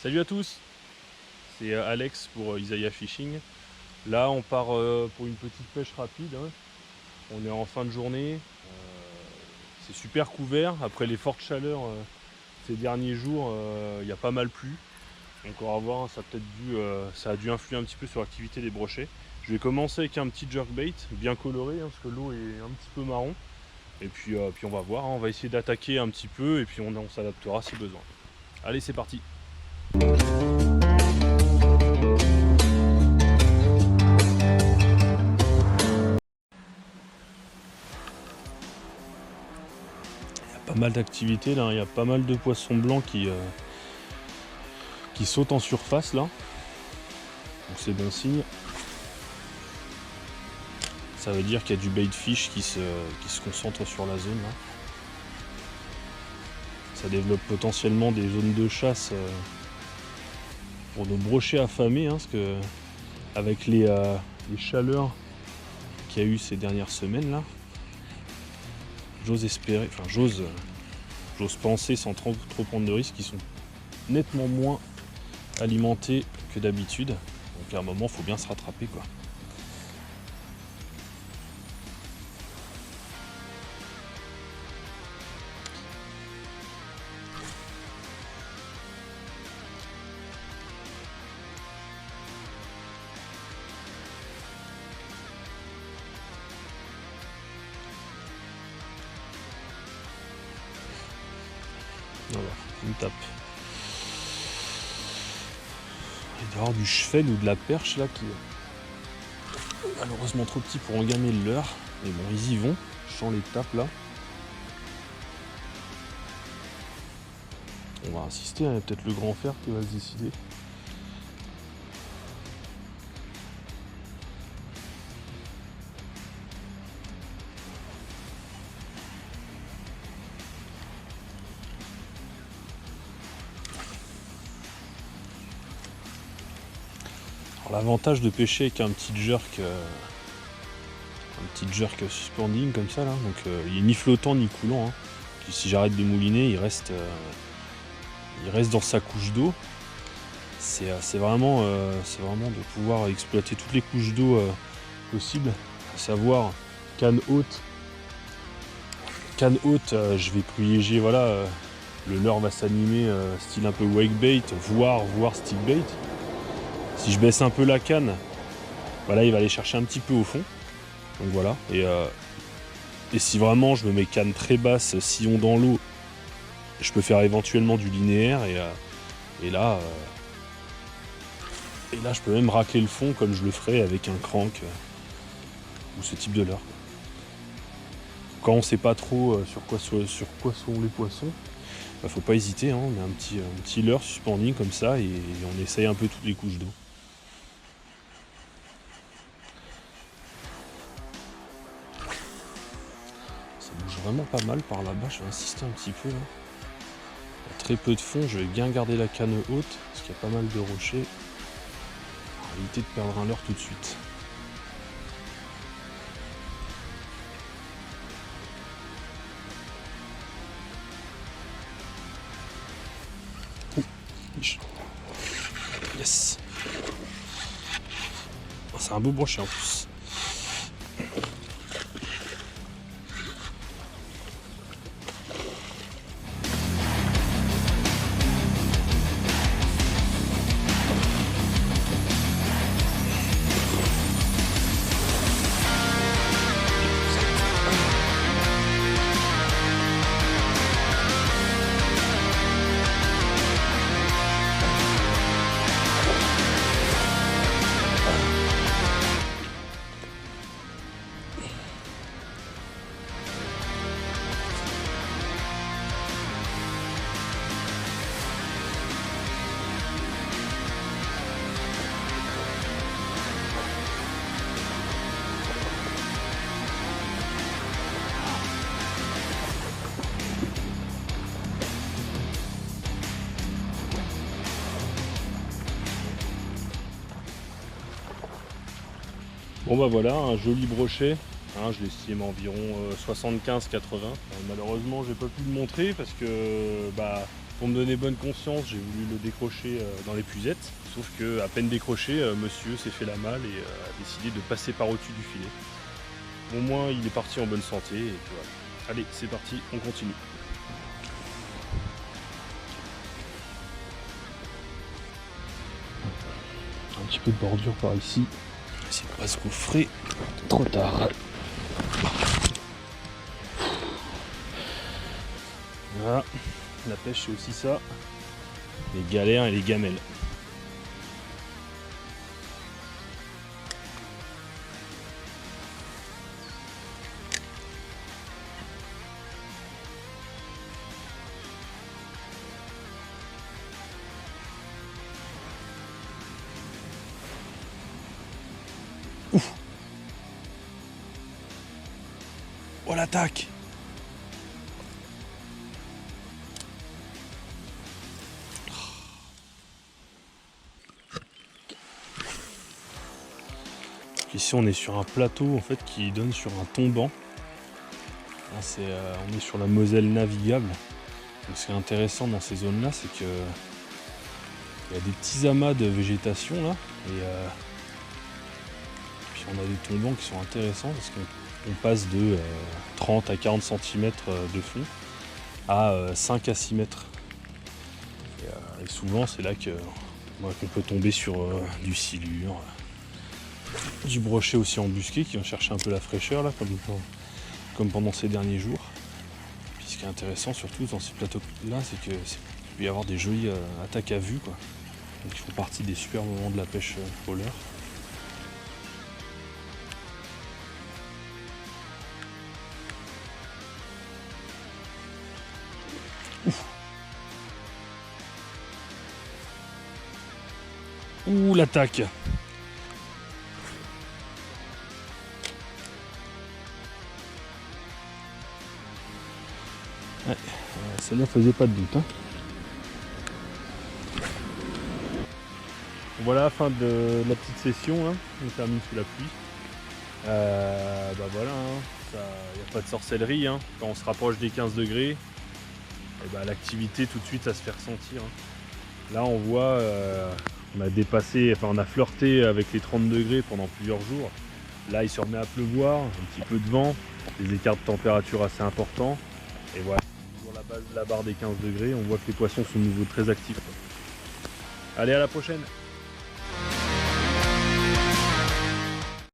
Salut à tous, c'est Alex pour Isaiah Fishing. Là on part pour une petite pêche rapide, hein. On est en fin de journée, c'est super couvert. Après les fortes chaleurs ces derniers jours, il y a pas mal plu. Donc on va voir, ça a dû influer un petit peu sur l'activité des brochets. Je vais commencer avec un petit jerkbait bien coloré, hein, parce que l'eau est un petit peu marron. Et puis on va voir, hein, on va essayer d'attaquer un petit peu et puis on s'adaptera si besoin. Allez, c'est parti. Pas mal d'activités là, il y a pas mal de poissons blancs qui sautent en surface là. Donc c'est bon signe. Ça veut dire qu'il y a du bait fish qui se concentre sur la zone là. Ça développe potentiellement des zones de chasse pour nos brochets affamés, hein, parce que avec les chaleurs qu'il y a eu ces dernières semaines là, j'ose penser sans trop prendre de risques, qu'ils sont nettement moins alimentés que d'habitude. Donc à un moment, faut bien se rattraper quoi. Voilà, une tape. Il doit y avoir du chevel ou de la perche là qui est malheureusement trop petit pour engamer le leurre. Mais bon, ils y vont. Je sens les tapes là. On va insister, hein, il y a peut-être le grand fer qui va se décider. L'avantage de pêcher avec un petit jerk suspending comme ça là, donc il est ni flottant ni coulant, hein. Puis si j'arrête de mouliner, il reste dans sa couche d'eau. C'est vraiment de pouvoir exploiter toutes les couches d'eau possibles, à savoir canne haute. Je vais privilégier, voilà, le leurre va s'animer style un peu wakebait, voire stickbait. Si je baisse un peu la canne, voilà, il va aller chercher un petit peu au fond. Donc voilà. Et si vraiment je me mets canne très basse, sillon dans l'eau, je peux faire éventuellement du linéaire. Et là, je peux même racler le fond comme je le ferais avec un crank ou ce type de leurre. Quand on ne sait pas trop sur quoi sont les poissons, bah, faut pas hésiter, hein, on met un petit leurre suspending comme ça et on essaye un peu toutes les couches d'eau. Vraiment pas mal par là-bas, je vais insister un petit peu là. Il y a très peu de fond, je vais bien garder la canne haute parce qu'il y a pas mal de rochers. Pour éviter de perdre un leurre tout de suite. Yes. C'est un beau brochet en plus. Bon bah voilà, un joli brochet, hein, je l'estime environ 75-80. Malheureusement j'ai pas pu le montrer parce que bah, Pour me donner bonne conscience, j'ai voulu le décrocher dans l'épuisette. Sauf que à peine décroché, monsieur s'est fait la malle et a décidé de passer par au-dessus du filet. Au moins il est parti en bonne santé et puis voilà. Allez, c'est parti, on continue. Un petit peu de bordure par ici. Essayer de pas se gaufrer trop tard. Voilà, la pêche c'est aussi ça. Les galères et les gamelles. Ouf. Oh l'attaque. Ici on est sur un plateau en fait qui donne sur un tombant. Là, on est sur la Moselle navigable. Donc, ce qui est intéressant dans ces zones là, c'est que il y a des petits amas de végétation là et puis on a des tombants qui sont intéressants parce qu'on passe de 30 à 40 cm de fond à 5 à 6 mètres. Et souvent c'est là qu'on peut tomber sur du silure, du brochet aussi embusqué qui vont chercher un peu la fraîcheur là, comme pendant ces derniers jours. Puis ce qui est intéressant surtout dans ces plateaux là, c'est qu'il peut y avoir des jolies attaques à vue quoi. Donc ils font partie des super moments de la pêche au leurre. Ouh l'attaque. Ouais, celle-là faisait pas de doute. Hein. Voilà, fin de la petite session, hein. On termine sous la pluie. Bah voilà, il n'y a pas de sorcellerie. Hein. Quand on se rapproche des 15 degrés, et bah, l'activité tout de suite ça se fait ressentir. Hein. Là on voit, on a dépassé, enfin on a flirté avec les 30 degrés pendant plusieurs jours. Là il se remet à pleuvoir, un petit peu de vent, des écarts de température assez importants. Et voilà, sur la base de la barre des 15 degrés, on voit que les poissons sont de nouveau très actifs. Allez, à la prochaine!